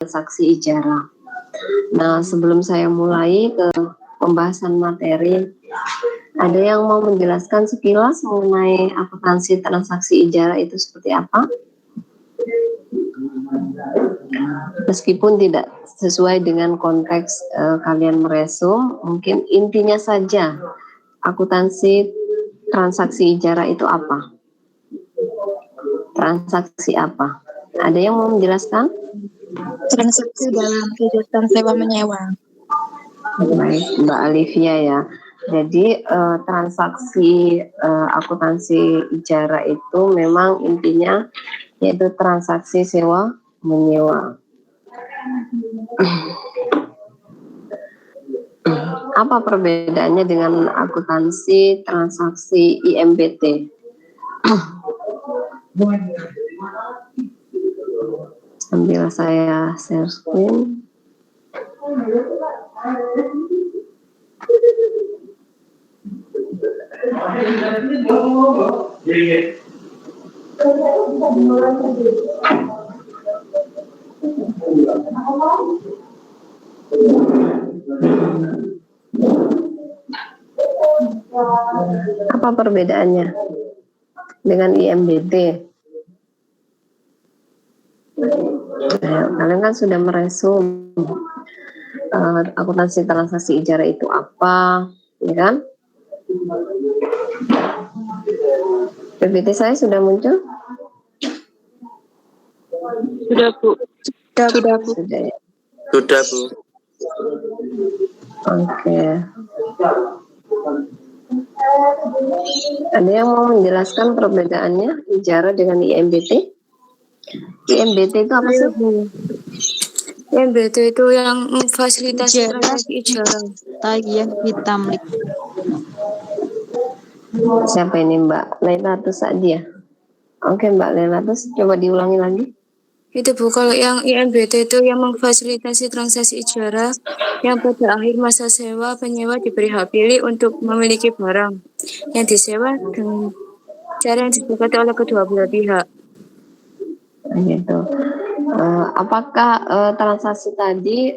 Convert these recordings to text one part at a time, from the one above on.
transaksi ijarah. Nah, sebelum saya mulai ke pembahasan materi, ada yang mau menjelaskan sekilas mengenai akuntansi transaksi ijarah itu seperti apa? Meskipun tidak sesuai dengan konteks kalian meresum, mungkin intinya saja akuntansi transaksi ijarah itu apa? Transaksi apa? Ada yang mau menjelaskan? Transaksi dalam kegiatan sewa menyewa. Baik, Mbak Alivia ya. Jadi transaksi akuntansi ijarah itu memang intinya yaitu transaksi sewa menyewa. Apa perbedaannya dengan akuntansi transaksi IMBT? Sambil saya share screen. Apa perbedaannya dengan IMBT? Kalian kan sudah meresum akuntansi transaksi ijarah itu apa, ya kan? PPT saya sudah muncul? Sudah, Bu. Sudah, Bu. Sudah ya. Sudah, Bu. Oke. Ada yang mau menjelaskan perbedaannya ijarah dengan IMBT? IMBT itu apa sih? IMBT itu yang memfasilitasi transaksi ijarah. Tagihan hitam. Siapa ini Mbak Lailatus Sa'diyah? Oke Mbak Lailatus, coba diulangi lagi. Itu Bu, kalau yang IMBT itu yang memfasilitasi transaksi ijarah yang pada akhir masa sewa penyewa diberi hak pilih untuk memiliki barang yang disewa dengan cara yang disepakati oleh kedua belah pihak. Gitu. Apakah transaksi tadi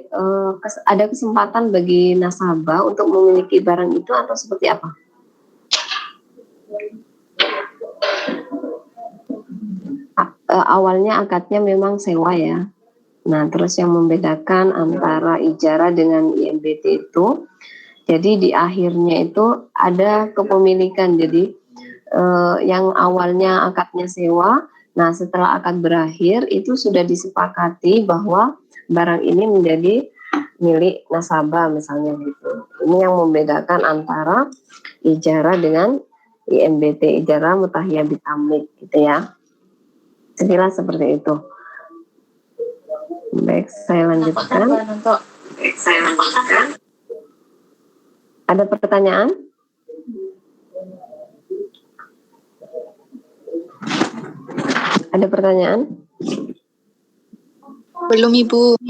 ada kesempatan bagi nasabah untuk memiliki barang itu atau seperti apa? Awalnya akadnya memang sewa ya. Nah, terus yang membedakan antara ijarah dengan IMBT itu, jadi di akhirnya itu ada kepemilikan. Jadi yang awalnya akadnya sewa, nah setelah akad berakhir itu sudah disepakati bahwa barang ini menjadi milik nasabah misalnya gitu. Ini yang membedakan antara ijarah dengan IMBT, ijarah mutahiyah bitamlik gitu ya. Sekilas seperti itu. Baik, saya lanjutkan. Ada pertanyaan? Ada pertanyaan? Belum, Ibu.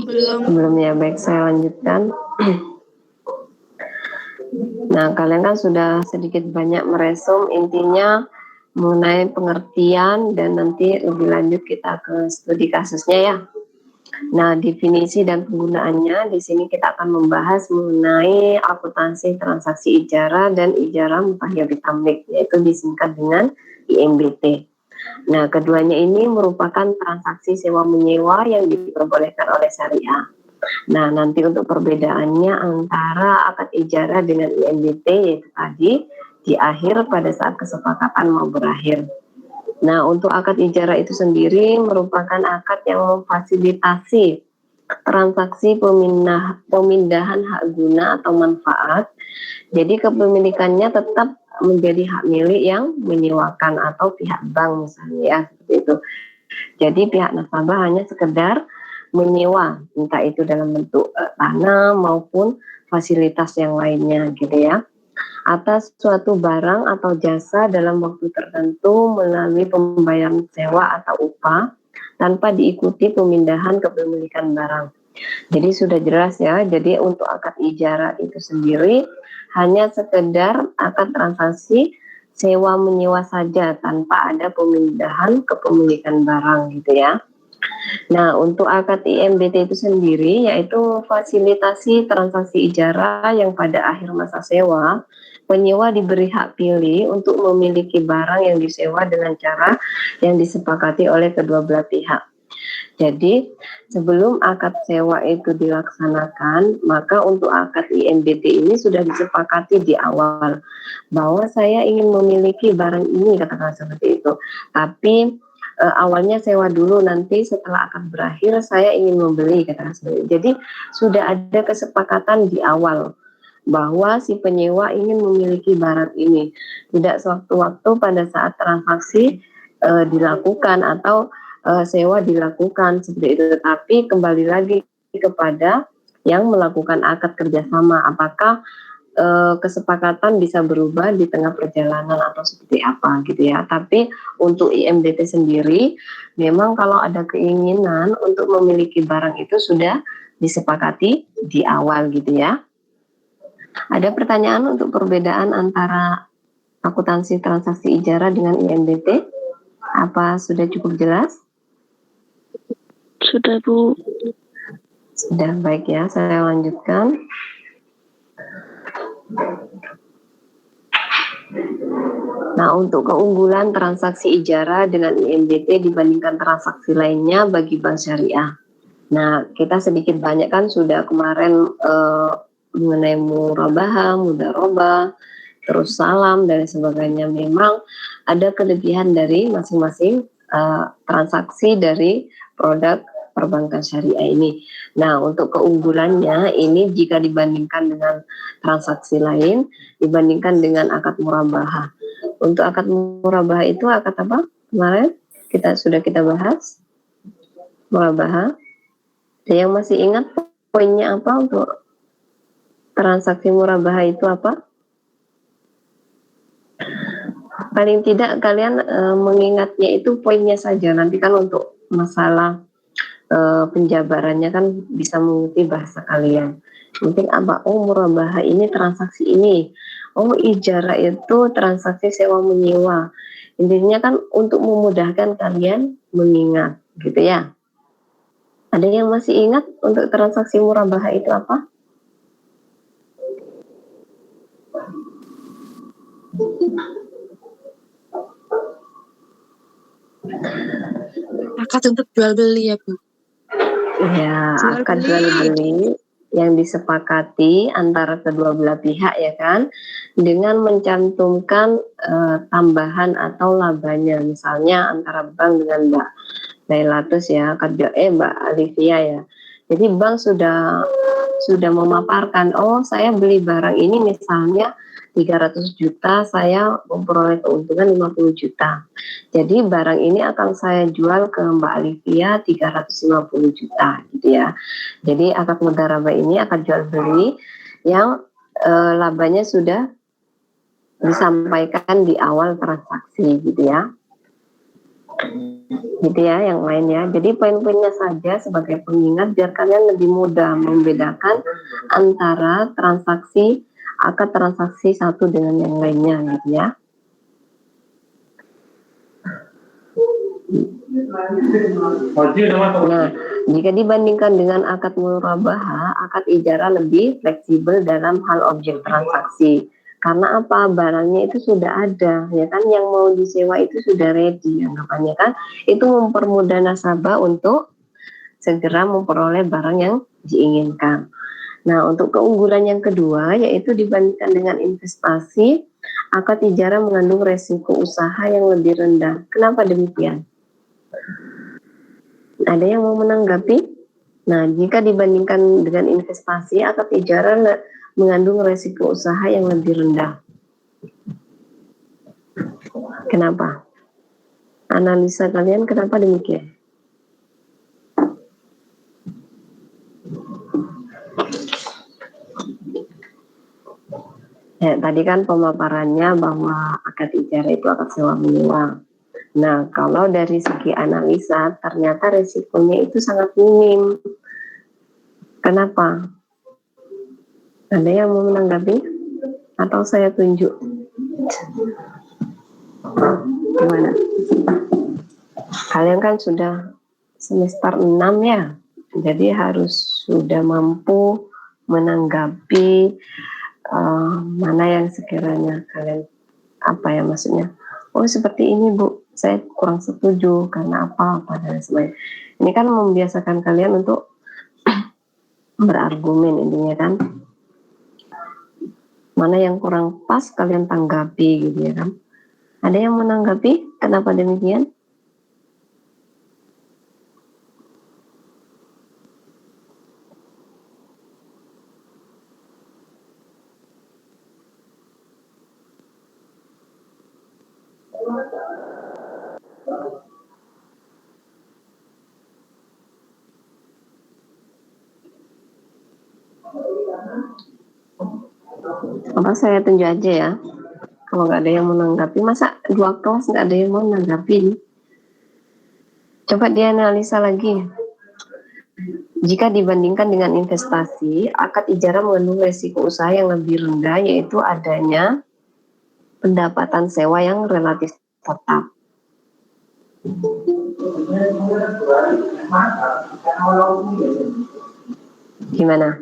Belum ya, baik saya lanjutkan. Nah, kalian kan sudah sedikit banyak meresum intinya mengenai pengertian dan nanti lebih lanjut kita ke studi kasusnya ya. Nah, definisi dan penggunaannya di sini kita akan membahas mengenai akuntansi transaksi ijarah dan ijarah mutahiyah bitamlik, yaitu disingkat dengan IMBT. Nah, keduanya ini merupakan transaksi sewa menyewa yang diperbolehkan oleh syariah. Nah, nanti untuk perbedaannya antara akad ijarah dengan IMBT yaitu tadi di akhir pada saat kesepakatan mau berakhir. Nah, untuk akad ijarah itu sendiri merupakan akad yang memfasilitasi transaksi pemindahan hak guna atau manfaat. Jadi kepemilikannya tetap menjadi hak milik yang menyewakan atau pihak bank misalnya ya, seperti itu. Jadi pihak nasabah hanya sekedar menyewa, entah itu dalam bentuk tanah maupun fasilitas yang lainnya gitu ya, atas suatu barang atau jasa dalam waktu tertentu melalui pembayaran sewa atau upah tanpa diikuti pemindahan kepemilikan barang. Jadi sudah jelas ya, jadi untuk akad ijarah itu sendiri hanya sekedar akad transaksi sewa menyewa saja tanpa ada pemindahan kepemilikan barang gitu ya. Nah, untuk akad IMBT itu sendiri yaitu fasilitasi transaksi ijarah yang pada akhir masa sewa, penyewa diberi hak pilih untuk memiliki barang yang disewa dengan cara yang disepakati oleh kedua belah pihak. Jadi, sebelum akad sewa itu dilaksanakan, maka untuk akad IMBT ini sudah disepakati di awal bahwa saya ingin memiliki barang ini, katakan seperti itu. Tapi awalnya sewa dulu, nanti setelah akad berakhir saya ingin membeli, katakan seperti itu. Jadi sudah ada kesepakatan di awal bahwa si penyewa ingin memiliki barang ini, tidak sewaktu-waktu pada saat transaksi dilakukan atau sewa dilakukan seperti itu. Tapi kembali lagi kepada yang melakukan akad kerjasama, apakah kesepakatan bisa berubah di tengah perjalanan atau seperti apa gitu ya. Tapi untuk IMDT sendiri memang kalau ada keinginan untuk memiliki barang itu sudah disepakati di awal gitu ya. Ada pertanyaan untuk perbedaan antara akuntansi transaksi ijarah dengan IMDT? Apa sudah cukup jelas? Sudah, Bu. Sudah, baik ya, saya lanjutkan. Nah, untuk keunggulan transaksi ijarah dengan IMDT dibandingkan transaksi lainnya bagi bank syariah. Nah, kita sedikit banyak kan sudah kemarin mengenai murabahah, mudharabah, terus salam dan sebagainya. Memang ada kelebihan dari masing-masing transaksi dari produk perbankan syariah ini. Nah, untuk keunggulannya ini jika dibandingkan dengan transaksi lain, dibandingkan dengan akad murabahah. Untuk akad murabahah itu akad apa? Kemarin sudah kita bahas murabahah. Ada yang masih ingat poinnya apa untuk transaksi murabahah itu apa? Paling tidak kalian mengingatnya itu poinnya saja. Nanti kan untuk masalah penjabarannya kan bisa mengikuti bahasa kalian. Penting apa? Oh, murabahah ini transaksi ini. Oh, ijarah itu transaksi sewa menyewa. Intinya kan untuk memudahkan kalian mengingat, gitu ya. Ada yang masih ingat untuk transaksi murabahah itu apa? Akad untuk jual beli ya, Bu? Ya, akad jual beli yang disepakati antara kedua belah pihak ya kan, dengan mencantumkan tambahan atau labanya, misalnya antara bank dengan Mbak Lailatus ya, Mbak Alivia ya. Jadi bank sudah memaparkan, oh saya beli barang ini misalnya 300 juta, saya memperoleh keuntungan 50 juta. Jadi barang ini akan saya jual ke Mbak Alivia 350 juta gitu ya. Jadi akad mudharabah ini akad jual beli yang labanya sudah disampaikan di awal transaksi gitu ya. Gitu ya yang lain ya. Jadi poin-poinnya saja sebagai pengingat biar kalian lebih mudah membedakan antara akad transaksi satu dengan yang lainnya gitu ya. Nah, jika dibandingkan dengan akad murabahah, akad ijarah lebih fleksibel dalam hal objek transaksi. Karena apa? Barangnya itu sudah ada, ya kan? Yang mau disewa itu sudah ready, anggapannya kan? Itu mempermudah nasabah untuk segera memperoleh barang yang diinginkan. Nah, untuk keunggulan yang kedua, yaitu dibandingkan dengan investasi, akad ijarah mengandung resiko usaha yang lebih rendah. Kenapa demikian? Ada yang mau menanggapi? Nah, jika dibandingkan dengan investasi, akad ijarah mengandung resiko usaha yang lebih rendah. Kenapa? Analisa kalian kenapa demikian? Ya, tadi kan pemaparannya bahwa akad ijarah itu akad sewa menyewa. Nah, kalau dari segi analisa, ternyata resikonya itu sangat minim. Kenapa? Ada yang mau menanggapi? Atau saya tunjuk? Gimana? Kalian kan sudah semester 6 ya. Jadi harus sudah mampu menanggapi mana yang sekiranya kalian maksudnya. Oh seperti ini Bu, saya kurang setuju karena apa dan sebagainya. Ini kan membiasakan kalian untuk berargumen intinya kan. Mana yang kurang pas kalian tanggapi gitu ya kan. Ada yang menanggapi kenapa demikian? Apa saya tunjuk aja ya. Kalau nggak ada yang menanggapi, masa 2 kelas nggak ada yang mau menanggapi? Coba dianalisa lagi. Jika dibandingkan dengan investasi, akad ijarah mengandung resiko usaha yang lebih rendah, yaitu adanya pendapatan sewa yang relatif tetap. Gimana?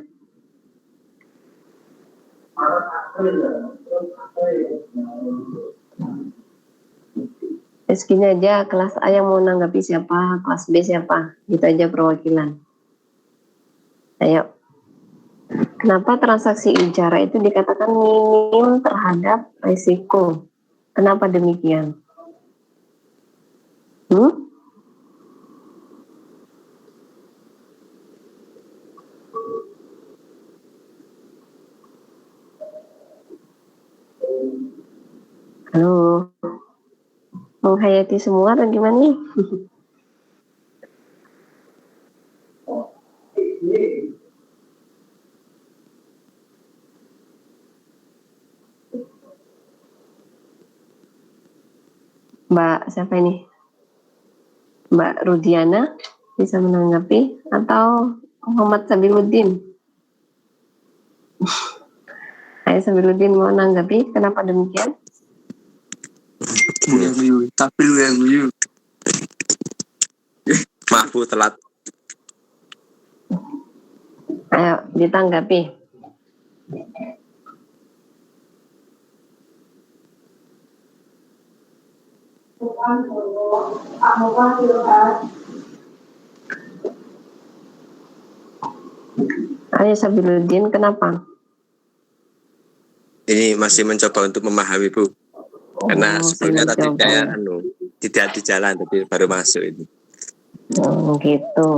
Segini aja, kelas A yang mau nanggapi siapa, kelas B siapa, gitu aja perwakilan. Ayo. Kenapa transaksi ijarah itu dikatakan minim terhadap risiko? Kenapa demikian? Halo, menghayati semua atau gimana nih? Mbak siapa ini? Mbak Rudiana bisa menanggapi atau Muhammad Sabiluddin? Ayo Sabiluddin mau menanggapi kenapa demikian? Tapi lu yang guyu. Maaf Bu, telat. Ayo ditanggapi. Ayo Sabiluddin, kenapa? Ini masih mencoba untuk memahami Bu. Karena sebelumnya tadi saya tidak di jalan, tapi baru masuk ini. Gitu.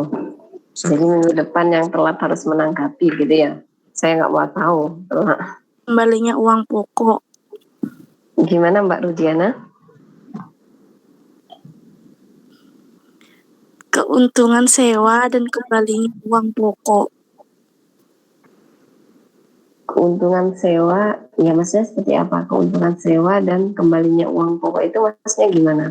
Jadi minggu depan yang telat harus menanggapi gitu ya. Saya nggak mau tahu. Kembalinya uang pokok. Gimana Mbak Rudiana? Keuntungan sewa dan kembalinya uang pokok. Keuntungan sewa, ya maksudnya seperti apa? Keuntungan sewa dan kembalinya uang pokok itu maksudnya gimana?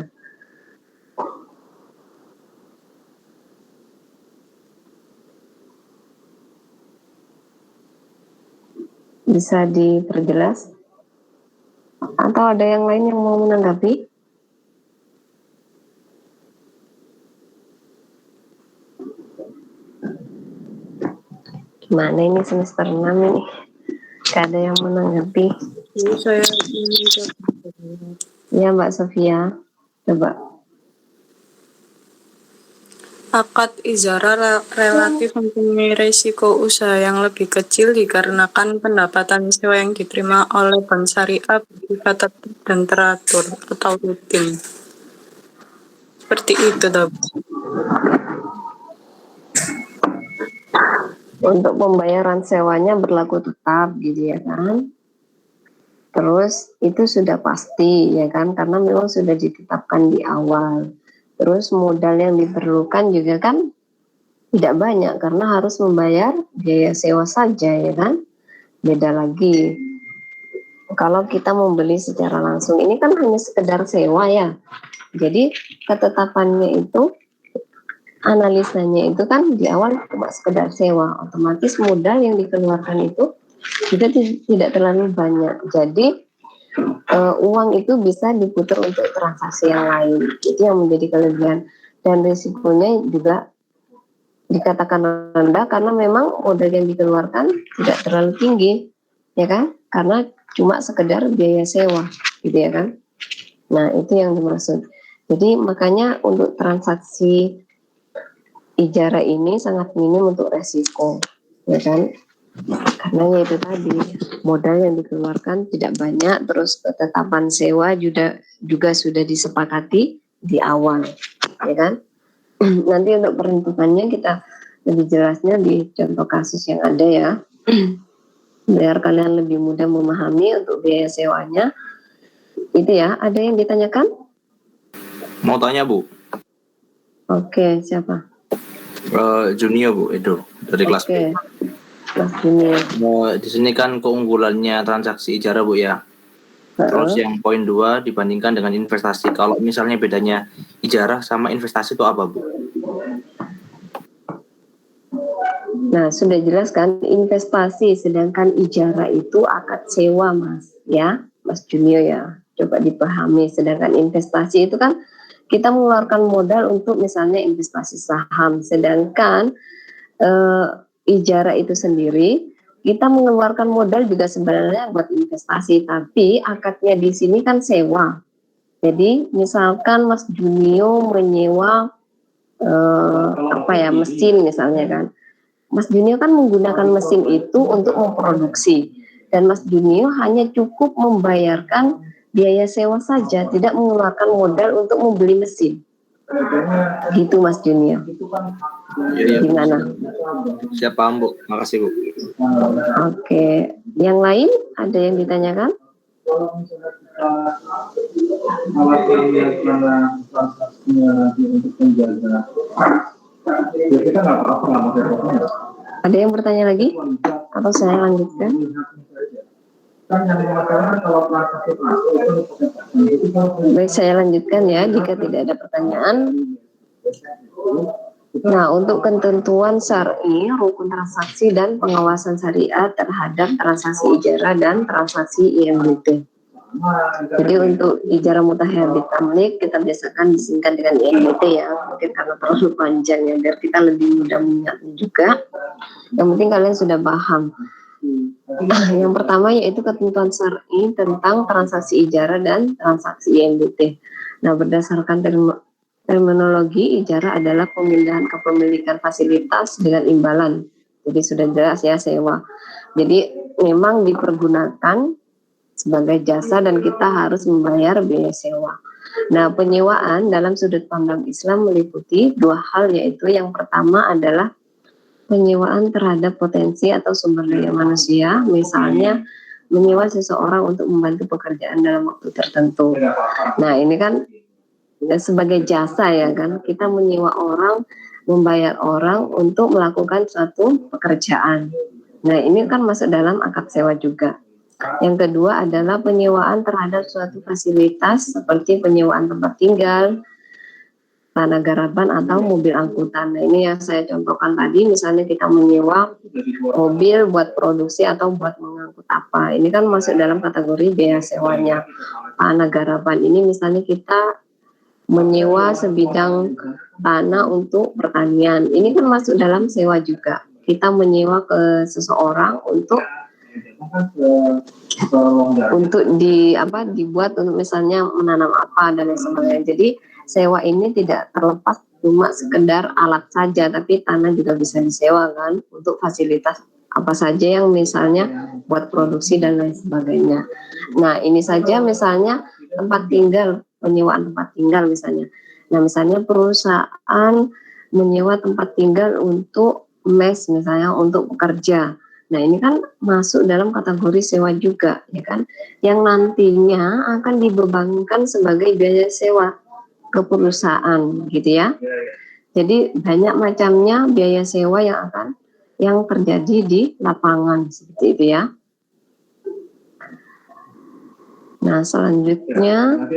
Bisa diperjelas? Atau ada yang lain yang mau menanggapi? Gimana ini semester 6 ini? Gak ada yang menanggapi. Ya Mbak Sofia, coba. Akad ijarah relatif mempunyai risiko usaha yang lebih kecil dikarenakan pendapatan sewa yang diterima oleh bank syariah bersifat tetap dan teratur atau rutin. Seperti itu, Dok. Untuk pembayaran sewanya berlaku tetap gitu ya kan. Terus itu sudah pasti ya kan, karena memang sudah ditetapkan di awal. Terus modal yang diperlukan juga kan tidak banyak karena harus membayar biaya sewa saja ya kan. Beda lagi kalau kita membeli secara langsung, ini kan hanya sekedar sewa ya. Jadi ketetapannya itu, analisanya itu kan di awal cuma sekedar sewa, otomatis modal yang dikeluarkan itu juga tidak terlalu banyak. Jadi uang itu bisa diputar untuk transaksi yang lain. Itu yang menjadi kelebihan. dan risikonya juga dikatakan rendah karena memang modal yang dikeluarkan tidak terlalu tinggi, ya kan? Karena cuma sekedar biaya sewa, gitu ya kan? Nah, itu yang dimaksud. Jadi makanya untuk transaksi ijarah ini sangat minim untuk resiko, ya kan? Karena ya itu tadi modal yang dikeluarkan tidak banyak, terus ketetapan sewa juga sudah disepakati di awal, ya kan? Nanti untuk peruntukannya kita lebih jelasnya di contoh kasus yang ada ya, biar kalian lebih mudah memahami untuk biaya sewanya. Itu ya, ada yang ditanyakan? Mau tanya Bu? Oke, siapa? Junio Bu, Edo dari kelas B. Mas Junio. Di sini kan keunggulannya transaksi ijarah Bu ya. Terus yang poin 2 dibandingkan dengan investasi. Kalau misalnya bedanya ijarah sama investasi itu apa Bu? Nah, sudah jelas kan investasi, sedangkan ijarah itu akad sewa, Mas, ya, Mas Junio ya. Coba dipahami. Sedangkan investasi itu kan kita mengeluarkan modal untuk misalnya investasi saham, sedangkan ijarah itu sendiri kita mengeluarkan modal juga sebenarnya buat investasi, tapi akadnya di sini kan sewa. Jadi misalkan Mas Junio menyewa mesin misalnya kan, Mas Junio kan menggunakan mesin itu untuk memproduksi, dan Mas Junio hanya cukup membayarkan biaya sewa saja, tidak mengeluarkan modal untuk membeli mesin. Gitu Mas Junio. Ya, gimana? Siap paham Bu, makasih Bu. Oke, yang lain ada yang ditanyakan? Ada yang bertanya lagi? Atau saya lanjutkan? Baik, saya lanjutkan ya jika tidak ada pertanyaan. Nah, untuk ketentuan syar'i, rukun transaksi dan pengawasan syariat terhadap transaksi ijarah dan transaksi IMBT. Jadi untuk ijarah mutakhir bitamlik kita biasakan disingkat dengan IMBT ya, mungkin karena terlalu panjang ya, biar kita lebih mudah mengingatnya juga. Yang penting kalian sudah paham. Yang pertama yaitu ketentuan syar'i tentang transaksi ijarah dan transaksi IMBT. Nah, berdasarkan terminologi, ijarah adalah pemindahan kepemilikan fasilitas dengan imbalan. Jadi sudah jelas ya, sewa. Jadi memang dipergunakan sebagai jasa dan kita harus membayar biaya sewa. Nah, penyewaan dalam sudut pandang Islam meliputi dua hal, yaitu yang pertama adalah penyewaan terhadap potensi atau sumber daya manusia, misalnya menyewa seseorang untuk membantu pekerjaan dalam waktu tertentu. Nah, ini kan sebagai jasa ya kan, kita menyewa orang, membayar orang untuk melakukan suatu pekerjaan. Nah, ini kan masuk dalam akad sewa juga. Yang kedua adalah penyewaan terhadap suatu fasilitas seperti penyewaan tempat tinggal, tanah garapan atau mobil angkutan. Nah, ini yang saya contohkan tadi, misalnya kita menyewa mobil buat produksi atau buat mengangkut apa. Ini kan masuk dalam kategori biaya sewanya. Tanah garapan ini misalnya kita menyewa sebidang tanah untuk pertanian, ini kan masuk dalam sewa juga. Kita menyewa ke seseorang untuk dibuat untuk misalnya menanam apa dan lain sebagainya. Jadi sewa ini tidak terlepas cuma sekedar alat saja, tapi tanah juga bisa disewa kan untuk fasilitas apa saja yang misalnya buat produksi dan lain sebagainya. Nah, ini saja misalnya tempat tinggal, penyewaan tempat tinggal misalnya. Nah, misalnya perusahaan menyewa tempat tinggal untuk mes misalnya, untuk pekerja. Nah, ini kan masuk dalam kategori sewa juga, ya kan? Yang nantinya akan dibebankan sebagai biaya sewa ke perusahaan, gitu ya. Jadi banyak macamnya biaya sewa yang terjadi di lapangan seperti itu ya. Nah, selanjutnya,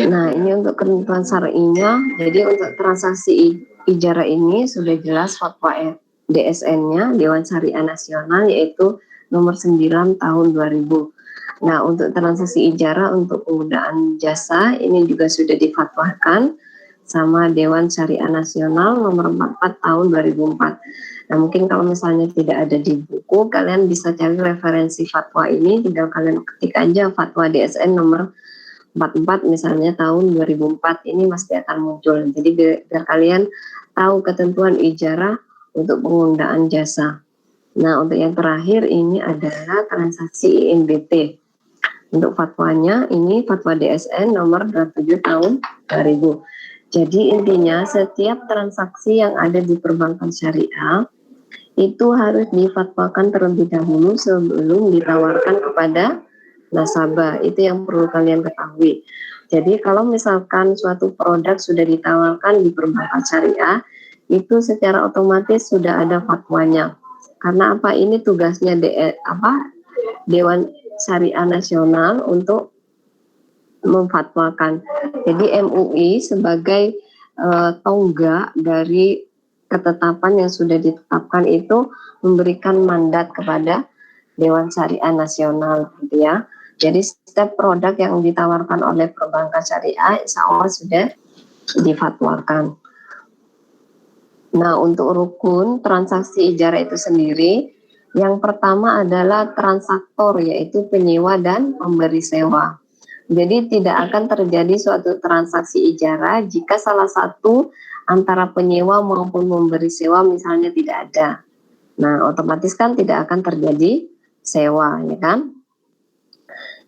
nah ini untuk ketentuan syar'inya. Jadi untuk transaksi ijarah ini sudah jelas fatwa DSN-nya, Dewan Syariah Nasional, yaitu nomor 9 tahun 2000. Nah, untuk transaksi ijarah untuk penggunaan jasa ini juga sudah difatwakan sama Dewan Syariah Nasional nomor 44 tahun 2004. Nah, mungkin kalau misalnya tidak ada di buku, kalian bisa cari referensi fatwa ini, tinggal kalian ketik aja fatwa DSN nomor 44 misalnya tahun 2004, ini pasti akan muncul. Jadi biar kalian tahu ketentuan ijarah untuk penggunaan jasa. Nah, untuk yang terakhir ini adalah transaksi INBT. Untuk fatwanya ini fatwa DSN nomor 27 tahun 2000. Jadi intinya setiap transaksi yang ada di perbankan syariah itu harus difatwakan terlebih dahulu sebelum ditawarkan kepada nasabah. Itu yang perlu kalian ketahui. Jadi kalau misalkan suatu produk sudah ditawarkan di perbankan syariah, itu secara otomatis sudah ada fatwanya. Karena apa? Ini tugasnya Dewan Syariah Nasional untuk memfatwakan. Jadi MUI sebagai tonggak dari ketetapan yang sudah ditetapkan itu memberikan mandat kepada Dewan Syariah Nasional, gitu ya. Jadi setiap produk yang ditawarkan oleh perbankan syariah insya Allah sudah difatwakan. Nah, untuk rukun transaksi ijarah itu sendiri, yang pertama adalah transaktor, yaitu penyewa dan pemberi sewa. Jadi tidak akan terjadi suatu transaksi ijarah jika salah satu antara penyewa maupun memberi sewa misalnya tidak ada. Nah, otomatis kan tidak akan terjadi sewa, ya kan?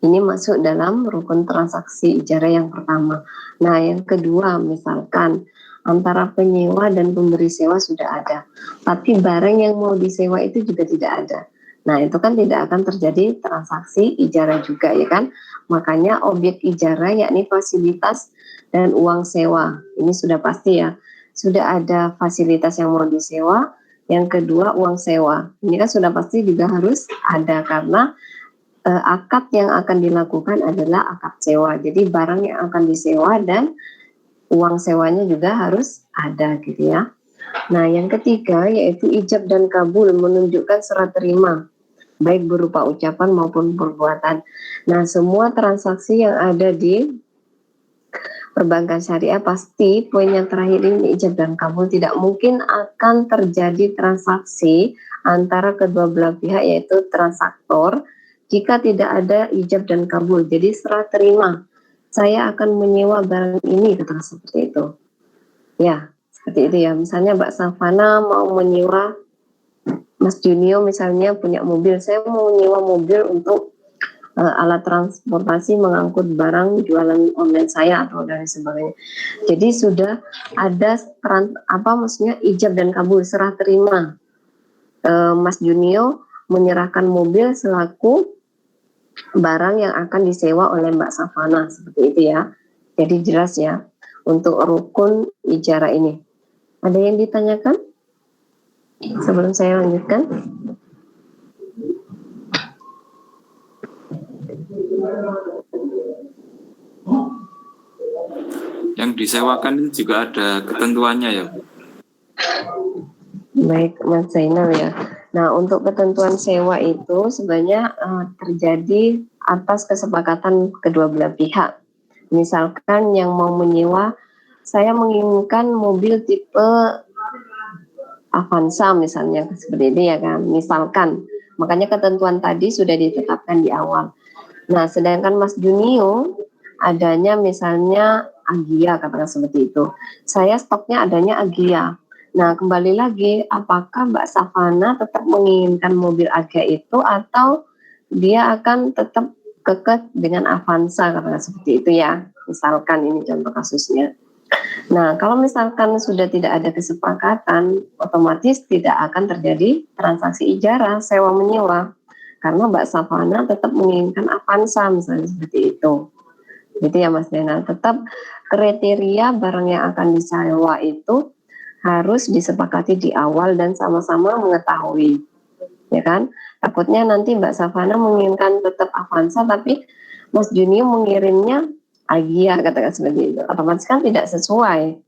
Ini masuk dalam rukun transaksi ijarah yang pertama. Nah, yang kedua, misalkan antara penyewa dan pemberi sewa sudah ada, tapi barang yang mau disewa itu juga tidak ada. Nah, itu kan tidak akan terjadi transaksi ijarah juga, ya kan? Makanya objek ijarah yakni fasilitas dan uang sewa. Ini sudah pasti ya. Sudah ada fasilitas yang mau disewa, yang kedua uang sewa. Ini kan sudah pasti juga harus ada karena akad yang akan dilakukan adalah akad sewa. Jadi barang yang akan disewa dan uang sewanya juga harus ada, gitu ya. Nah, yang ketiga yaitu ijab dan kabul, menunjukkan serah terima baik berupa ucapan maupun perbuatan. Nah, semua transaksi yang ada di perbankan syariah pasti poin yang terakhir ini ijab dan kabul, tidak mungkin akan terjadi transaksi antara kedua belah pihak yaitu transaktor jika tidak ada ijab dan kabul. Jadi serah terima, saya akan menyewa barang ini, kata seperti itu. Ya, seperti itu ya. Misalnya Mbak Safana mau menyewa Mas Junio misalnya punya mobil, saya mau menyewa mobil untuk alat transportasi mengangkut barang jualan online saya atau dan sebagainya. Jadi sudah ada maksudnya ijab dan kabul, serah terima. Mas Junio menyerahkan mobil selaku barang yang akan disewa oleh Mbak Safana, seperti itu ya. Jadi jelas ya untuk rukun ijarah ini. Ada yang ditanyakan? Sebelum saya lanjutkan. Yang disewakan juga ada ketentuannya ya? Baik, Mas Zainal ya. Nah, untuk ketentuan sewa itu sebenarnya terjadi atas kesepakatan kedua belah pihak. Misalkan yang mau menyewa, saya menginginkan mobil tipe Avanza misalnya, seperti itu ya kan, misalkan. Makanya ketentuan tadi sudah ditetapkan di awal. Nah, sedangkan Mas Junio adanya misalnya Agia, katakan seperti itu. Saya stoknya adanya Agia. Nah, kembali lagi, apakah Mbak Safana tetap menginginkan mobil Agia itu atau dia akan tetap kekeh dengan Avanza, katakan seperti itu ya. Misalkan ini contoh kasusnya. Nah, kalau misalkan sudah tidak ada kesepakatan, otomatis tidak akan terjadi transaksi ijarah, sewa menyewa. Karena Mbak Safana tetap menginginkan Avanza, misalnya seperti itu. Gitu ya Mas Dena, tetap kriteria barang yang akan disewa itu harus disepakati di awal dan sama-sama mengetahui. Ya kan? Takutnya nanti Mbak Safana menginginkan tetap Avanza, tapi Mas Junio mengirimnya Agia, katakan seperti itu. Otomatis kan tidak sesuai.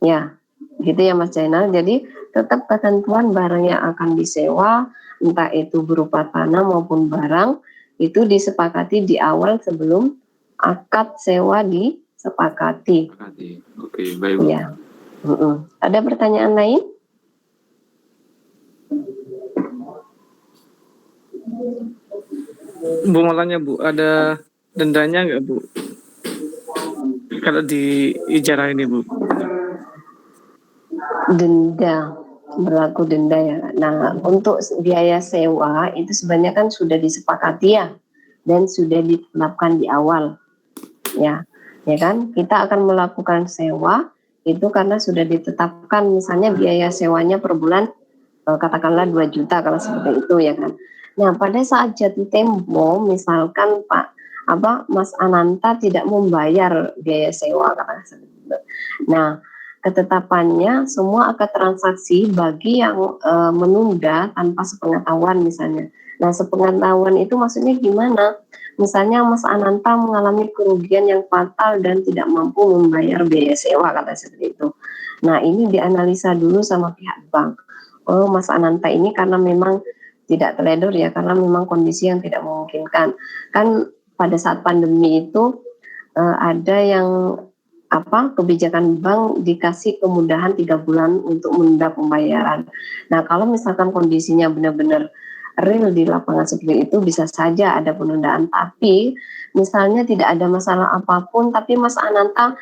Ya, gitu ya Mas Jainal. Jadi tetap ketentuan barang yang akan disewa, entah itu berupa tanah maupun barang, itu disepakati di awal sebelum akad sewa disepakati. Oke, baik Bu. Ya. Ada pertanyaan lain? Bu mau tanya Bu, ada dendanya nggak Bu? Kalau di ijarah ini Bu. Denda, berlaku denda ya. Nah, untuk biaya sewa itu sebenarnya kan sudah disepakati ya, dan sudah ditetapkan di awal, ya kan? Kita akan melakukan sewa itu karena sudah ditetapkan, misalnya biaya sewanya per bulan katakanlah 2 juta kalau seperti itu ya kan. Nah, pada saat jatuh tempo, misalkan Mas Ananta tidak membayar biaya sewa katakanlah seperti itu. Nah, ketetapannya semua akad transaksi bagi yang menunda tanpa sepengetahuan misalnya. Nah, sepengetahuan itu maksudnya gimana? Misalnya Mas Ananta mengalami kerugian yang fatal dan tidak mampu membayar biaya sewa kata seperti itu. Nah, ini dianalisa dulu sama pihak bank. Oh, Mas Ananta ini karena memang tidak teledor ya, karena memang kondisi yang tidak memungkinkan. Kan pada saat pandemi itu ada yang kebijakan bank dikasih kemudahan 3 bulan untuk menunda pembayaran. Nah, kalau misalkan kondisinya benar-benar real di lapangan seperti itu, bisa saja ada penundaan. Tapi misalnya tidak ada masalah apapun, tapi Mas Ananta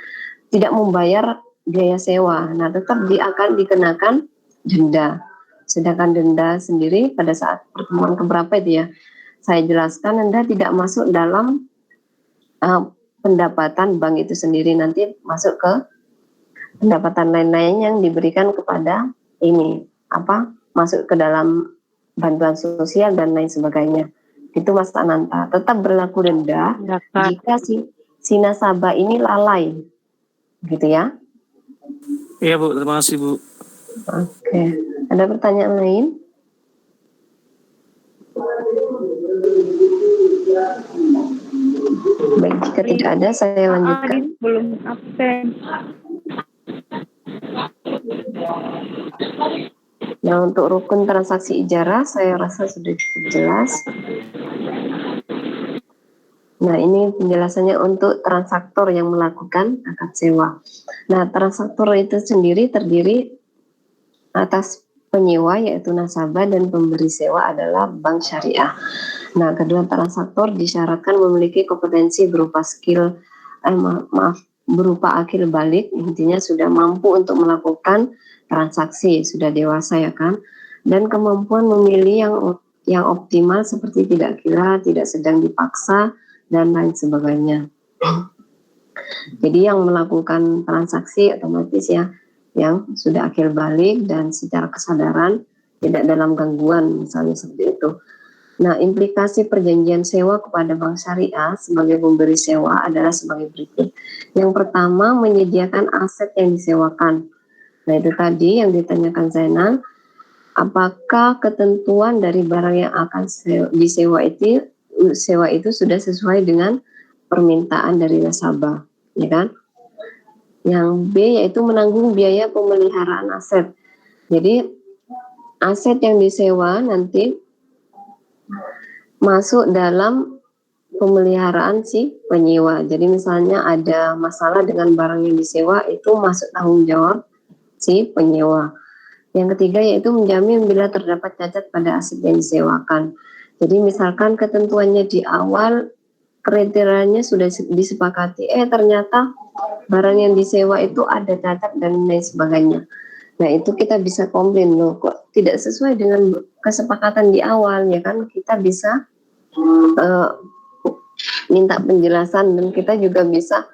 tidak membayar biaya sewa, nah tetap akan dikenakan denda. Sedangkan denda sendiri pada saat pertemuan keberapa itu ya, saya jelaskan Anda tidak masuk dalam pendapatan bank itu sendiri, nanti masuk ke pendapatan lain-lain yang diberikan kepada masuk ke dalam bantuan sosial dan lain sebagainya. Itu Mas Ananta, tetap berlaku denda jika si nasabah ini lalai, gitu ya. Iya Bu, terima kasih Bu. Oke, ada pertanyaan lain? Baik, jika tidak ada saya lanjutkan. Belum absen. Nah, untuk rukun transaksi ijarah saya rasa sudah cukup jelas. Nah, ini penjelasannya untuk transaktor yang melakukan akad sewa. Nah, transaktor itu sendiri terdiri atas penyewa yaitu nasabah dan pemberi sewa adalah bank syariah. Nah, kedua transaktor disyaratkan memiliki kompetensi berupa berupa akil balik, intinya sudah mampu untuk melakukan transaksi, sudah dewasa ya kan, dan kemampuan memilih yang optimal seperti tidak gila, tidak sedang dipaksa, dan lain sebagainya. Jadi yang melakukan transaksi otomatis ya yang sudah akil balik dan secara kesadaran tidak dalam gangguan misalnya seperti itu. Nah, implikasi perjanjian sewa kepada bank syariah sebagai pemberi sewa adalah sebagai berikut. Yang pertama, menyediakan aset yang disewakan. Nah, itu tadi yang ditanyakan Zainal, apakah ketentuan dari barang yang akan disewa itu sudah sesuai dengan permintaan dari nasabah, ya kan? Yang B yaitu menanggung biaya pemeliharaan aset. Jadi aset yang disewa nanti masuk dalam pemeliharaan si penyewa. Jadi misalnya ada masalah dengan barang yang disewa, itu masuk tanggung jawab si penyewa. Yang ketiga yaitu menjamin bila terdapat cacat pada aset yang disewakan. Jadi misalkan ketentuannya di awal kriterianya sudah disepakati, ternyata barang yang disewa itu ada cacat dan lain sebagainya. Nah, itu kita bisa komplain loh, kok tidak sesuai dengan kesepakatan di awal, ya kan? Kita bisa minta penjelasan, dan kita juga bisa,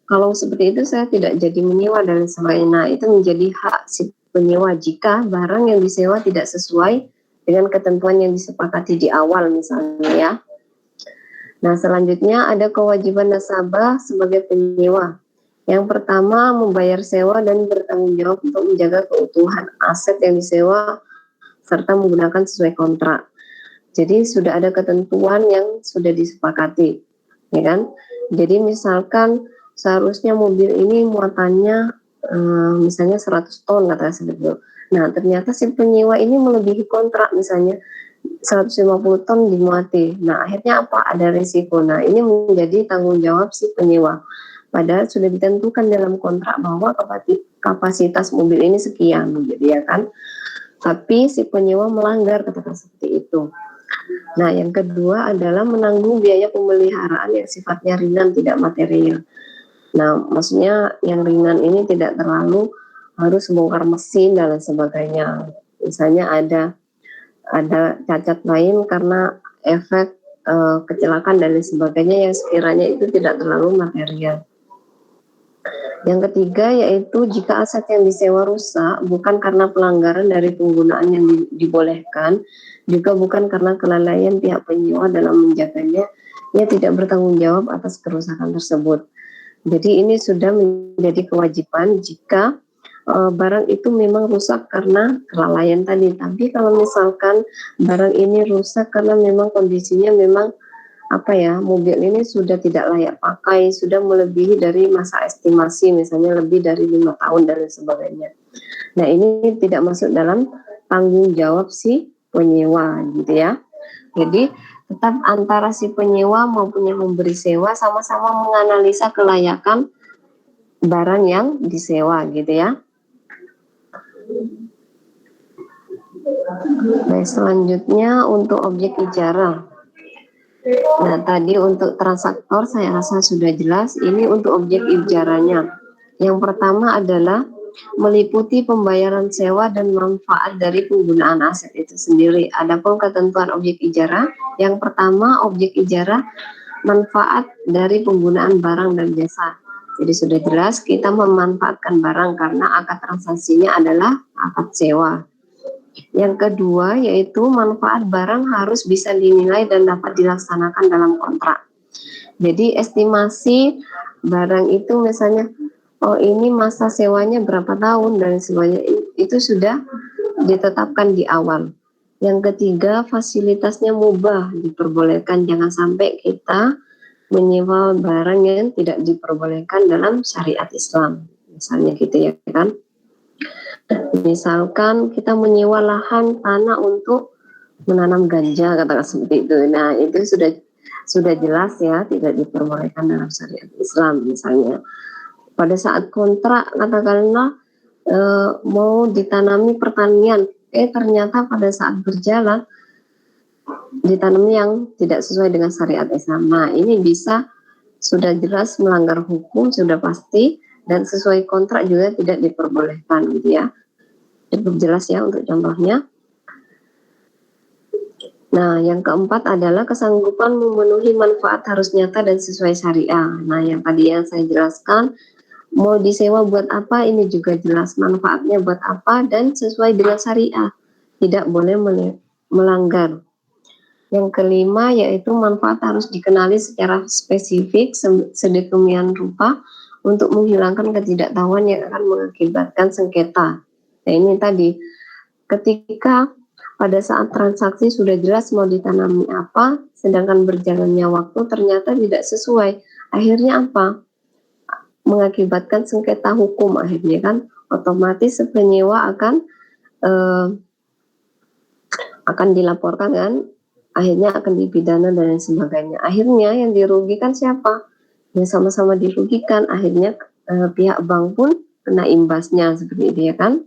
kalau seperti itu saya tidak jadi menyewa dan sebagainya. Nah, itu menjadi hak si penyewa jika barang yang disewa tidak sesuai dengan ketentuan yang disepakati di awal misalnya ya. Nah, selanjutnya ada kewajiban nasabah sebagai penyewa. Yang pertama, membayar sewa dan bertanggung jawab untuk menjaga keutuhan aset yang disewa serta menggunakan sesuai kontrak. Jadi sudah ada ketentuan yang sudah disepakati, ya kan? Jadi misalkan seharusnya mobil ini muatannya misalnya 100 ton kata seperti. Nah, ternyata si penyewa ini melebihi kontrak, misalnya 150 ton dimuati. Nah, akhirnya apa? Ada risiko. Nah, ini menjadi tanggung jawab si penyewa. Padahal sudah ditentukan dalam kontrak bahwa kapasitas mobil ini sekian, gitu ya kan. Tapi si penyewa melanggar, katakan seperti itu. Nah, yang kedua adalah menanggung biaya pemeliharaan yang sifatnya ringan, tidak material. Nah, maksudnya yang ringan ini tidak terlalu harus bongkar mesin dan lain sebagainya. Misalnya ada cacat lain karena efek kecelakaan dan lain sebagainya yang sekiranya itu tidak terlalu material. Yang ketiga yaitu jika aset yang disewa rusak bukan karena pelanggaran dari penggunaan yang dibolehkan, juga bukan karena kelalaian pihak penyewa dalam menjaganya, ia tidak bertanggung jawab atas kerusakan tersebut. Jadi ini sudah menjadi kewajiban jika barang itu memang rusak karena kelalaian tadi. Tapi kalau misalkan barang ini rusak karena memang kondisinya memang mobil ini sudah tidak layak pakai, sudah melebihi dari masa estimasi, misalnya lebih dari 5 tahun dan lain sebagainya. Nah, ini tidak masuk dalam tanggung jawab si penyewa, gitu ya. Jadi tetap antara si penyewa maupun yang memberi sewa sama-sama menganalisa kelayakan barang yang disewa, gitu ya. Baik, selanjutnya untuk objek ijarah. Nah, tadi untuk transaktor saya rasa sudah jelas. Ini untuk objek ijarahnya. Yang pertama adalah meliputi pembayaran sewa dan manfaat dari penggunaan aset itu sendiri. Adapun ketentuan objek ijarah, yang pertama objek ijarah manfaat dari penggunaan barang dan jasa. Jadi sudah jelas kita memanfaatkan barang karena akad transaksinya adalah akad sewa. Yang kedua yaitu manfaat barang harus bisa dinilai dan dapat dilaksanakan dalam kontrak. Jadi estimasi barang itu misalnya, oh ini masa sewanya berapa tahun dan sebagainya, itu sudah ditetapkan di awal. Yang ketiga fasilitasnya mubah, diperbolehkan, jangan sampai kita menyewa barang yang tidak diperbolehkan dalam syariat Islam. Misalnya gitu ya kan. Misalkan kita menyewa lahan tanah untuk menanam ganja, katakan seperti itu. Nah, itu sudah jelas ya, tidak diperbolehkan dalam syariat Islam. Misalnya pada saat kontrak katakanlah mau ditanami pertanian, ternyata pada saat berjalan ditanam yang tidak sesuai dengan syariat Islam. Nah, ini bisa sudah jelas melanggar hukum, sudah pasti, dan sesuai kontrak juga tidak diperbolehkan, gitu ya. Cukup jelas ya untuk contohnya. Nah, yang keempat adalah kesanggupan memenuhi manfaat harus nyata dan sesuai syariah. Nah, yang tadi yang saya jelaskan, mau disewa buat apa, ini juga jelas manfaatnya buat apa dan sesuai dengan syariah. Tidak boleh melanggar. Yang kelima yaitu manfaat harus dikenali secara spesifik sedemikian rupa untuk menghilangkan ketidaktahuan yang akan mengakibatkan sengketa. Nah, ini tadi ketika pada saat transaksi sudah jelas mau ditanami apa, sedangkan berjalannya waktu ternyata tidak sesuai. Akhirnya apa? Mengakibatkan sengketa hukum akhirnya kan, otomatis penyewa akan dilaporkan kan, akhirnya akan dipidana dan lain sebagainya. Akhirnya yang dirugikan siapa? Yang sama-sama dirugikan. Akhirnya pihak bank pun kena imbasnya seperti itu ya kan.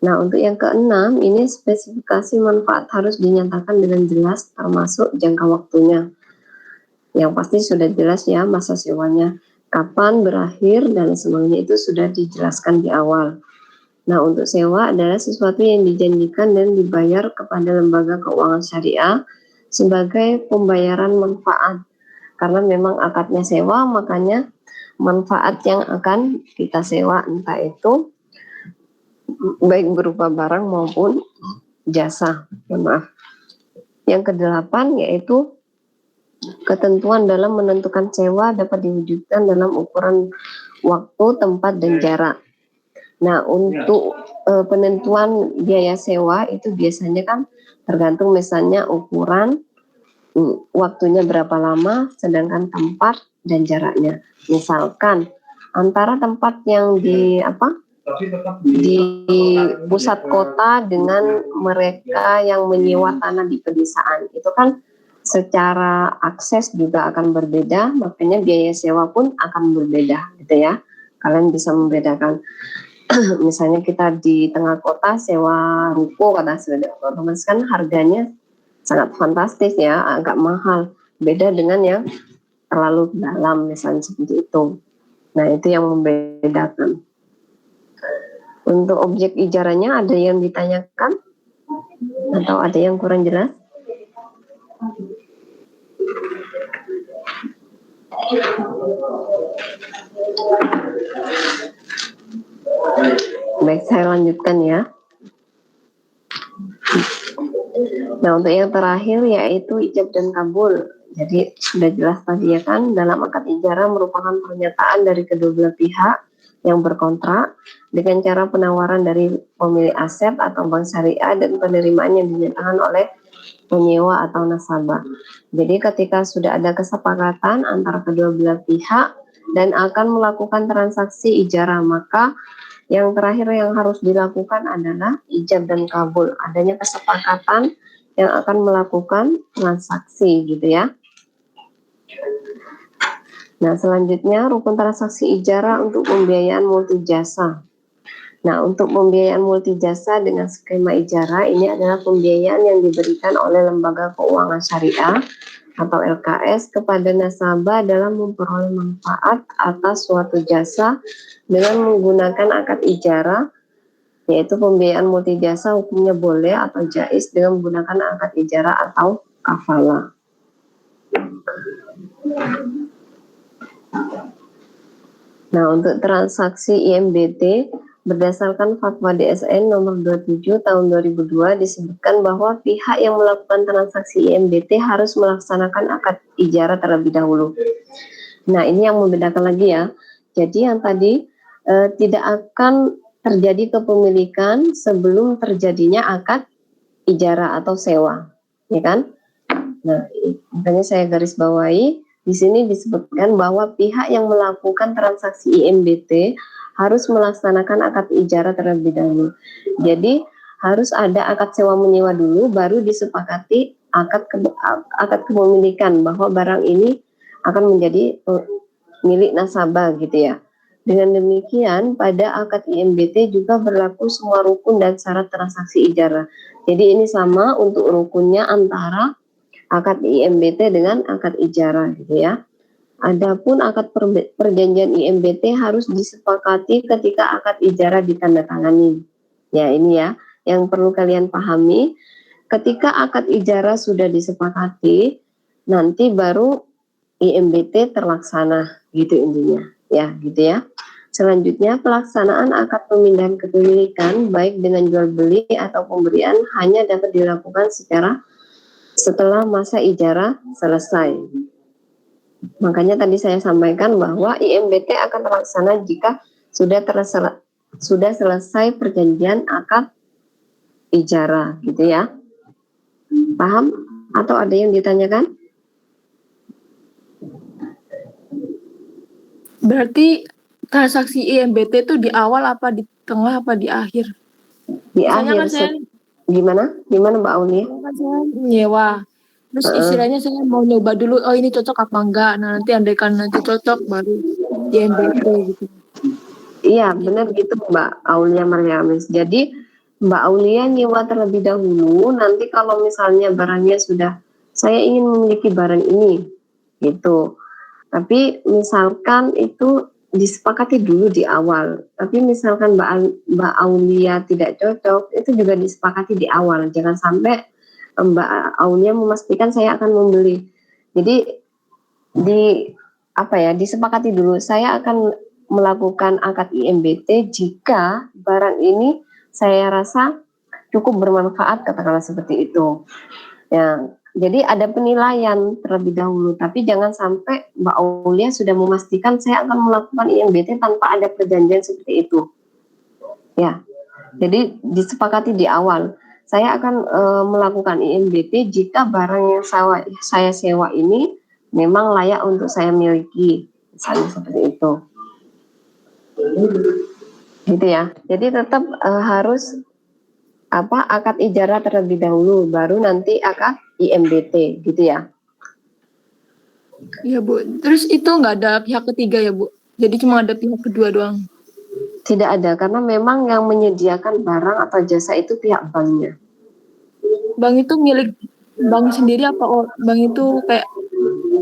Nah, untuk yang keenam, ini spesifikasi manfaat harus dinyatakan dengan jelas termasuk jangka waktunya. Yang pasti sudah jelas ya masa sewanya, kapan berakhir dan semuanya itu sudah dijelaskan di awal. Nah, untuk sewa adalah sesuatu yang dijanjikan dan dibayar kepada lembaga keuangan syariah sebagai pembayaran manfaat. Karena memang akadnya sewa, makanya manfaat yang akan kita sewa entah itu baik berupa barang maupun jasa. Maaf. Yang kedelapan yaitu ketentuan dalam menentukan sewa dapat diwujudkan dalam ukuran waktu, tempat, dan jarak. Nah, untuk penentuan biaya sewa itu biasanya kan tergantung misalnya ukuran, waktunya berapa lama, sedangkan tempat dan jaraknya. Misalkan antara tempat yang di pusat kota dengan mereka yang menyewa tanah di pedesaan, itu kan secara akses juga akan berbeda, makanya biaya sewa pun akan berbeda gitu ya. Kalian bisa membedakan. Misalnya kita di tengah kota sewa ruko kata sudah, otomatis kan harganya sangat fantastis ya, agak mahal. Beda dengan yang terlalu dalam misalnya seperti itu. Nah, itu yang membedakan. Untuk objek ijarahnya ada yang ditanyakan atau ada yang kurang jelas? Baik, saya lanjutkan ya. Nah, untuk yang terakhir yaitu ijab dan kabul. Jadi sudah jelas tadi ya kan, dalam akad ijarah merupakan pernyataan dari kedua belah pihak yang berkontrak dengan cara penawaran dari pemilik aset atau bank syariah dan penerimaan yang dinyatakan oleh penyewa atau nasabah. Jadi ketika sudah ada kesepakatan antara kedua belah pihak dan akan melakukan transaksi ijarah, maka yang terakhir yang harus dilakukan adalah ijab dan kabul. Adanya kesepakatan yang akan melakukan transaksi gitu ya. Nah, selanjutnya rukun transaksi ijarah untuk pembiayaan multi jasa. Nah, untuk pembiayaan multi jasa dengan skema ijarah ini adalah pembiayaan yang diberikan oleh lembaga keuangan syariah atau LKS kepada nasabah dalam memperoleh manfaat atas suatu jasa dengan menggunakan akad ijarah, yaitu pembiayaan multi jasa hukumnya boleh atau jaiz dengan menggunakan akad ijarah atau kafalah. Nah, untuk transaksi IMBT berdasarkan Fatwa DSN nomor 27 tahun 2002 disebutkan bahwa pihak yang melakukan transaksi IMBT harus melaksanakan akad ijarah terlebih dahulu. Nah, ini yang membedakan lagi ya. Jadi yang tadi tidak akan terjadi kepemilikan sebelum terjadinya akad ijarah atau sewa, ya kan? Nah, makanya saya garis bawahi di sini disebutkan bahwa pihak yang melakukan transaksi IMBT harus melaksanakan akad ijarah terlebih dahulu. Jadi harus ada akad sewa menyewa dulu, baru disepakati akad kepemilikan bahwa barang ini akan menjadi milik nasabah gitu ya. Dengan demikian pada akad IMBT juga berlaku semua rukun dan syarat transaksi ijarah. Jadi ini sama untuk rukunnya antara akad IMBT dengan akad ijarah gitu ya. Adapun akad perjanjian IMBT harus disepakati ketika akad ijarah ditandatangani. Ya, ini ya yang perlu kalian pahami. Ketika akad ijarah sudah disepakati, nanti baru IMBT terlaksana gitu intinya. Ya, gitu ya. Selanjutnya, pelaksanaan akad pemindahan kepemilikan baik dengan jual beli atau pemberian hanya dapat dilakukan setelah masa ijarah selesai. Makanya tadi saya sampaikan bahwa IMBT akan terlaksana jika sudah selesai perjanjian akad ijarah gitu ya. Paham? Atau ada yang ditanyakan? Berarti transaksi IMBT itu di awal apa di tengah apa di akhir? Di Misalnya akhir. Gimana Mbak Aulia? Kan saya nyewa. Terus istilahnya saya mau nyoba dulu, oh ini cocok apa enggak. Nah nanti andaikan nanti cocok baru IMBT gitu. Iya benar gitu Mbak Aulia Mariamis. Jadi Mbak Aulia nyewa terlebih dahulu. Nanti kalau misalnya barangnya sudah, saya ingin memiliki barang ini gitu. Tapi misalkan itu disepakati dulu di awal. Tapi misalkan Mbak Aulia tidak cocok, itu juga disepakati di awal. Jangan sampai Mbak Aulia memastikan saya akan membeli. Jadi disepakati dulu. Saya akan melakukan akad IMBT jika barang ini saya rasa cukup bermanfaat, katakanlah seperti itu. Ya, jadi ada penilaian terlebih dahulu, tapi jangan sampai Mbak Aulia sudah memastikan saya akan melakukan IMBT tanpa ada perjanjian seperti itu. Ya, jadi disepakati di awal. Saya akan melakukan IMBT jika barang yang saya sewa ini memang layak untuk saya miliki, misalnya seperti itu. Gitu ya. Jadi tetap harus akad ijarah terlebih dahulu, baru nanti akad IMBT, gitu ya. Iya Bu. Terus itu nggak ada pihak ketiga ya Bu? Jadi cuma ada pihak kedua doang? Tidak ada, karena memang yang menyediakan barang atau jasa itu pihak banknya. Bank itu milik bank sendiri apa bank itu kayak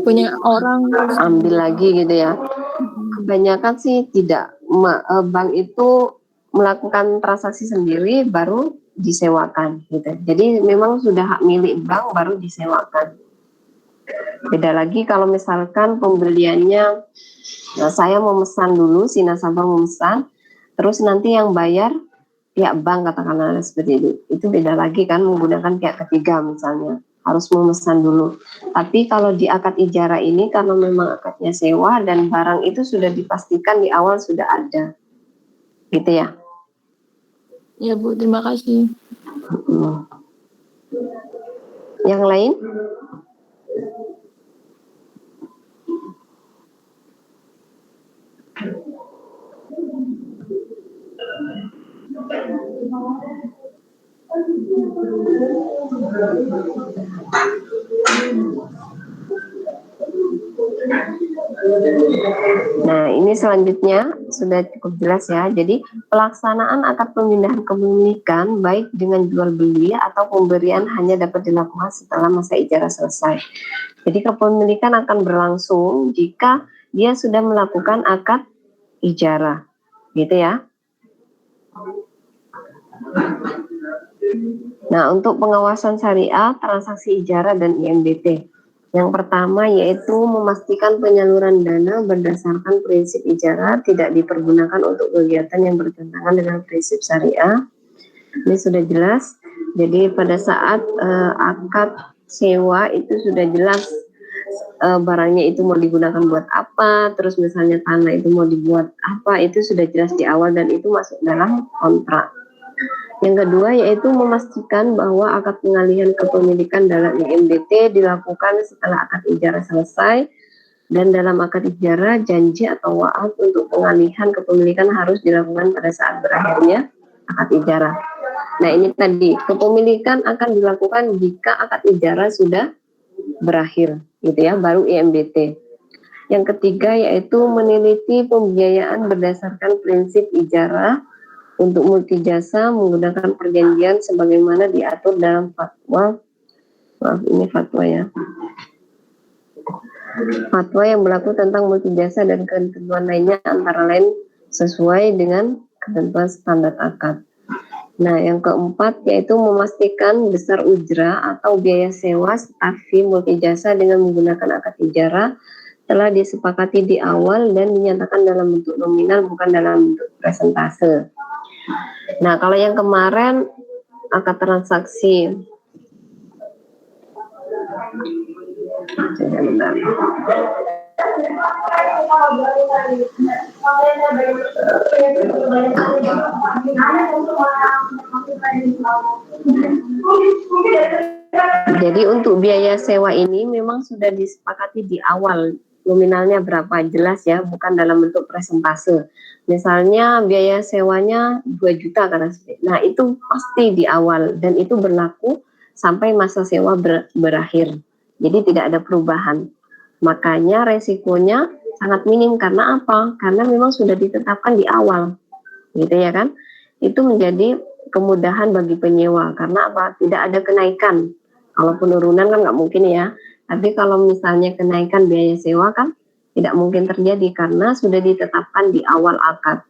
punya orang? Ambil lagi gitu ya. Kebanyakan sih tidak. Bank itu melakukan transaksi sendiri baru disewakan gitu. Jadi memang sudah hak milik bank baru disewakan. Beda lagi kalau misalkan pembeliannya, saya memesan dulu, si nasabah memesan, terus nanti yang bayar pihak bank katakanlah seperti itu beda lagi kan, menggunakan pihak ketiga misalnya, harus memesan dulu. Tapi kalau di akad ijarah ini karena memang akadnya sewa dan barang itu sudah dipastikan di awal sudah ada, gitu ya. Ya Bu, terima kasih. Yang lain? Nah, ini selanjutnya sudah cukup jelas ya. Jadi pelaksanaan akad pemindahan kepemilikan baik dengan jual beli atau pemberian hanya dapat dilakukan setelah masa ijarah selesai. Jadi kepemilikan akan berlangsung jika dia sudah melakukan akad ijarah, gitu ya. Nah, untuk pengawasan syariah, transaksi ijarah dan IMBT. Yang pertama yaitu memastikan penyaluran dana berdasarkan prinsip ijarah tidak dipergunakan untuk kegiatan yang bertentangan dengan prinsip syariah. Ini sudah jelas. Jadi pada saat akad sewa itu sudah jelas barangnya itu mau digunakan buat apa, terus misalnya tanah itu mau dibuat apa, itu sudah jelas di awal dan itu masuk dalam kontrak. Yang kedua yaitu memastikan bahwa akad pengalihan kepemilikan dalam IMBT dilakukan setelah akad ijarah selesai, dan dalam akad ijarah janji atau wa'ad untuk pengalihan kepemilikan harus dilakukan pada saat berakhirnya akad ijarah. Nah, ini tadi kepemilikan akan dilakukan jika akad ijarah sudah berakhir, gitu ya, baru IMBT. Yang ketiga yaitu meneliti pembiayaan berdasarkan prinsip ijarah untuk multijasa menggunakan perjanjian sebagaimana diatur dalam fatwa. Maaf, ini fatwa ya. Fatwa yang berlaku tentang multijasa dan ketentuan lainnya antara lain sesuai dengan ketentuan standar akad. Nah, yang keempat yaitu memastikan besar ujrah atau biaya sewa staf fee multijasa dengan menggunakan akad ijarah telah disepakati di awal dan dinyatakan dalam bentuk nominal bukan dalam bentuk persentase. Nah, kalau yang kemarin akad transaksi jadi untuk biaya sewa ini memang sudah disepakati di awal, nominalnya berapa jelas ya, bukan dalam bentuk persentase. Misalnya biaya sewanya 2 juta karena nah itu pasti di awal dan itu berlaku sampai masa sewa berakhir. Jadi tidak ada perubahan. Makanya resikonya sangat minim karena apa? Karena memang sudah ditetapkan di awal. Gitu ya kan? Itu menjadi kemudahan bagi penyewa karena apa? Tidak ada kenaikan. Kalau penurunan kan nggak mungkin ya. Tapi kalau misalnya kenaikan biaya sewa kan tidak mungkin terjadi karena sudah ditetapkan di awal akad.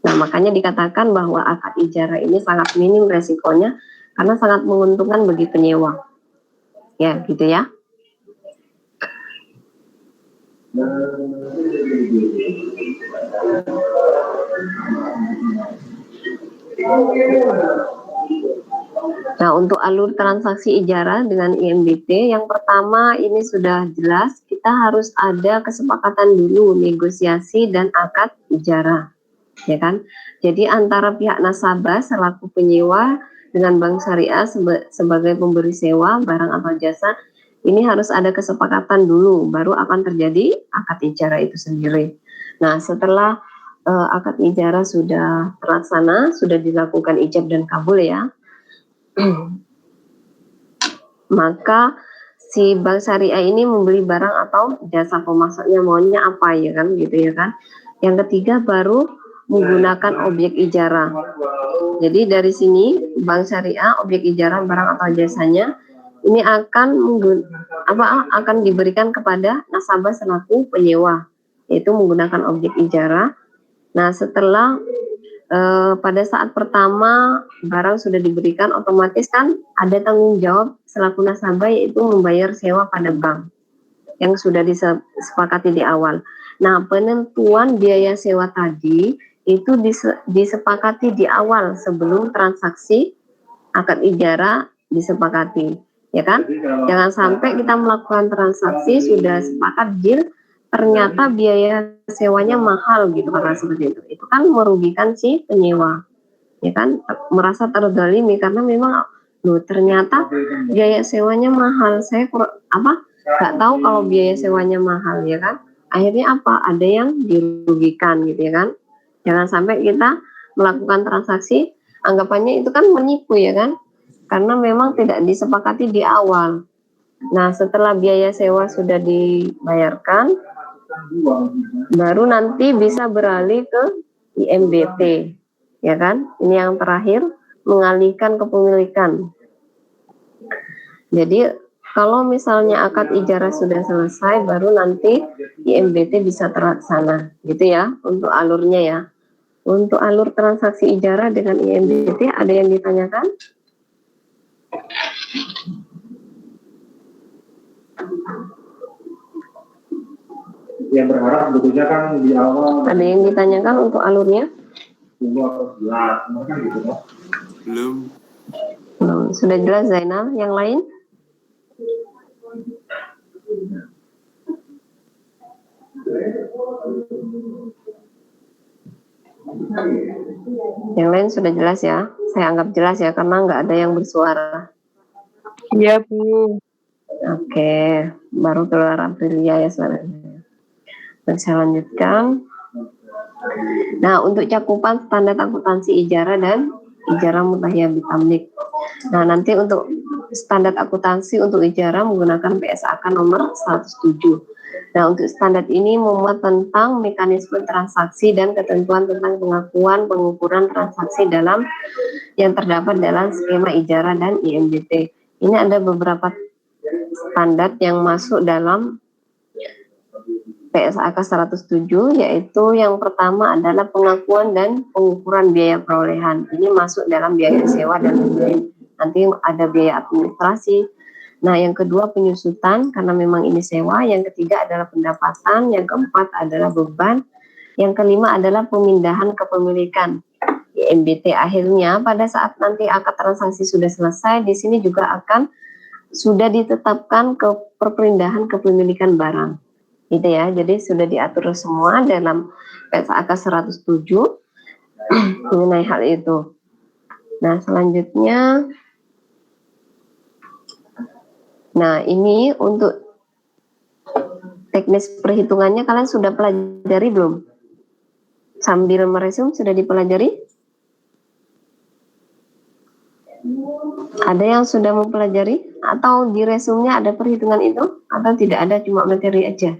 Nah, makanya dikatakan bahwa akad ijarah ini sangat minim resikonya karena sangat menguntungkan bagi penyewa. Ya, gitu ya. Nah, untuk alur transaksi ijarah dengan IMBT, yang pertama ini sudah jelas, kita harus ada kesepakatan dulu, negosiasi dan akad ijarah, ya kan? Jadi antara pihak nasabah selaku penyewa dengan bank syariah sebagai pemberi sewa barang atau jasa, ini harus ada kesepakatan dulu, baru akan terjadi akad ijarah itu sendiri. Nah, setelah akad ijarah sudah terlaksana, sudah dilakukan ijab dan kabul ya, Maka si bank syariah ini membeli barang atau jasa pemasoknya maunya apa ya kan gitu ya kan. Yang ketiga baru menggunakan objek ijarah. Jadi dari sini bank syariah objek ijarah barang atau jasanya ini akan akan diberikan kepada nasabah selaku penyewa, yaitu menggunakan objek ijarah. Nah, setelah pada saat pertama barang sudah diberikan, otomatis kan ada tanggung jawab selaku nasabah, yaitu membayar sewa pada bank yang sudah disepakati di awal. Nah, penentuan biaya sewa tadi itu disepakati di awal sebelum transaksi akad ijarah disepakati, ya kan? Jangan sampai kita melakukan transaksi sudah sepakat deal, ternyata biaya sewanya mahal gitu karena seperti itu kan merugikan si penyewa, ya kan, merasa terzalimi karena memang ternyata biaya sewanya mahal, saya nggak tahu kalau biaya sewanya mahal, ya kan, akhirnya ada yang dirugikan gitu ya kan. Jangan sampai kita melakukan transaksi anggapannya itu kan menipu, ya kan, karena memang tidak disepakati di awal. Nah, setelah biaya sewa sudah dibayarkan, baru nanti bisa beralih ke IMBT, ya kan? Ini yang terakhir, mengalihkan kepemilikan. Jadi kalau misalnya akad ijarah sudah selesai, baru nanti IMBT bisa terlaksana, gitu ya, untuk alurnya ya. Untuk alur transaksi ijarah dengan IMBT ada yang ditanyakan? Yang berharap sebetulnya kan di awal. Ada yang ditanyakan untuk alurnya? Belum. Sudah jelas Zainal. Yang lain? Yang lain sudah jelas ya? Saya anggap jelas ya, karena nggak ada yang bersuara. Iya, Bu. Oke, baru keluar Aprilia ya suaranya. Saya lanjutkan. Nah, untuk cakupan standar akuntansi ijarah dan ijarah mutahiyyah bitamlik. Nah, nanti untuk standar akuntansi untuk ijarah menggunakan PSAK nomor 107. Nah, untuk standar ini memuat tentang mekanisme transaksi dan ketentuan tentang pengakuan pengukuran transaksi dalam yang terdapat dalam skema ijarah dan IMBT. Ini ada beberapa standar yang masuk dalam PSAK 107, yaitu yang pertama adalah pengakuan dan pengukuran biaya perolehan. Ini masuk dalam biaya sewa dan lain-lain. Nanti ada biaya administrasi. Nah, yang kedua penyusutan, karena memang ini sewa. Yang ketiga adalah pendapatan. Yang keempat adalah beban. Yang kelima adalah pemindahan kepemilikan. IMBT akhirnya pada saat nanti akad transaksi sudah selesai, di sini juga akan sudah ditetapkan ke perpindahan kepemilikan barang. Gitu ya, jadi sudah diatur semua dalam PSAK 107 mengenai hal itu. Nah, selanjutnya, nah ini untuk teknis perhitungannya kalian sudah pelajari belum? Sambil meresum sudah dipelajari? Ada yang sudah mempelajari? Atau di resumnya ada perhitungan itu? Atau tidak ada, cuma materi aja?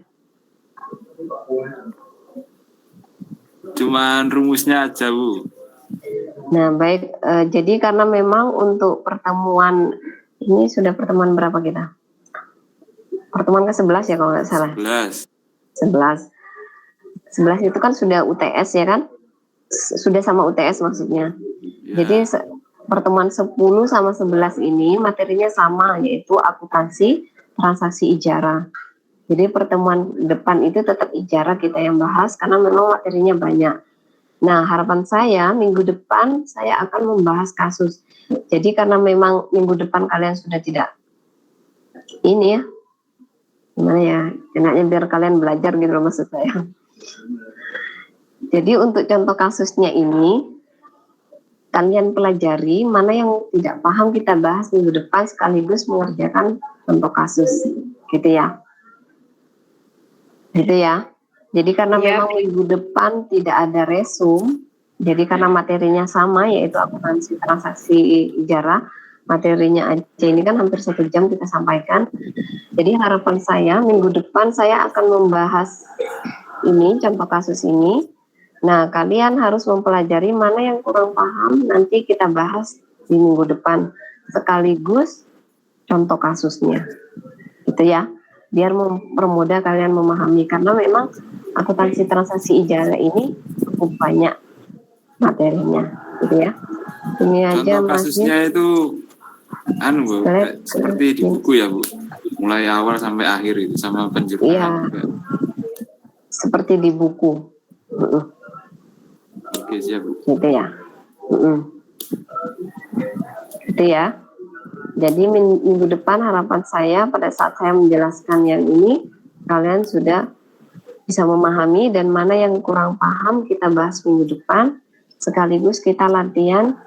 Cuman rumusnya aja, Bu. Nah, baik. Jadi karena memang untuk pertemuan ini sudah pertemuan berapa kita? Pertemuan ke-11 ya kalau nggak salah. 11 itu kan sudah UTS ya kan? Sudah sama UTS maksudnya. Ya. Jadi pertemuan 10 sama 11 ini materinya sama, yaitu akuntansi transaksi ijarah. Jadi pertemuan depan itu tetap ijarah kita yang bahas karena memang materinya banyak. Nah, harapan saya minggu depan saya akan membahas kasus. Jadi karena memang minggu depan kalian sudah tidak ini ya, gimana ya, enaknya biar kalian belajar gitu loh maksud saya. Jadi untuk contoh kasusnya ini kalian pelajari, mana yang tidak paham kita bahas minggu depan sekaligus mengerjakan contoh kasus, gitu ya. Gitu ya. Jadi karena memang minggu depan tidak ada resum, jadi karena materinya sama yaitu akuntansi transaksi ijarah, materinya aja ini kan hampir 1 jam kita sampaikan. Jadi harapan saya minggu depan saya akan membahas ini, contoh kasus ini. Nah, kalian harus mempelajari mana yang kurang paham, nanti kita bahas di minggu depan. Sekaligus contoh kasusnya. Gitu ya. Biar mempermudah kalian memahami. Karena memang akuntansi transaksi ijarah ini cukup banyak materinya. Gitu ya. Ini aja Contoh kasusnya itu Bu, seperti di buku ya Bu, mulai awal sampai akhir itu sama penjelasan iya, juga. Seperti di buku. Oke siap Bu. Gitu ya. Gitu ya. Jadi minggu depan harapan saya pada saat saya menjelaskan yang ini, kalian sudah bisa memahami, dan mana yang kurang paham kita bahas minggu depan, sekaligus kita latihan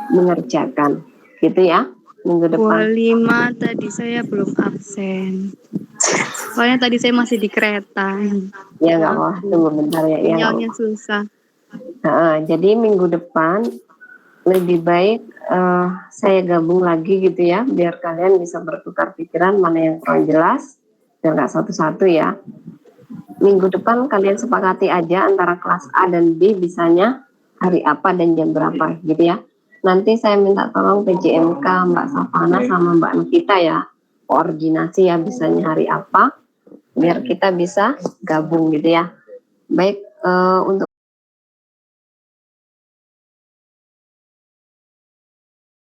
mengerjakan. Gitu ya, minggu depan. 25 tadi saya belum absen. Soalnya tadi saya masih di kereta. Ya nggak apa, tunggu bentar ya. Sinyalnya susah. Jadi minggu depan lebih baik saya gabung lagi gitu ya, biar kalian bisa bertukar pikiran mana yang kurang jelas, dan nggak satu-satu ya. Minggu depan kalian sepakati aja antara kelas A dan B bisanya hari apa dan jam berapa gitu ya. Nanti saya minta tolong PJMK Mbak Safana sama Mbak Nikita ya, koordinasi ya bisanya hari apa, biar kita bisa gabung gitu ya. Baik, untuk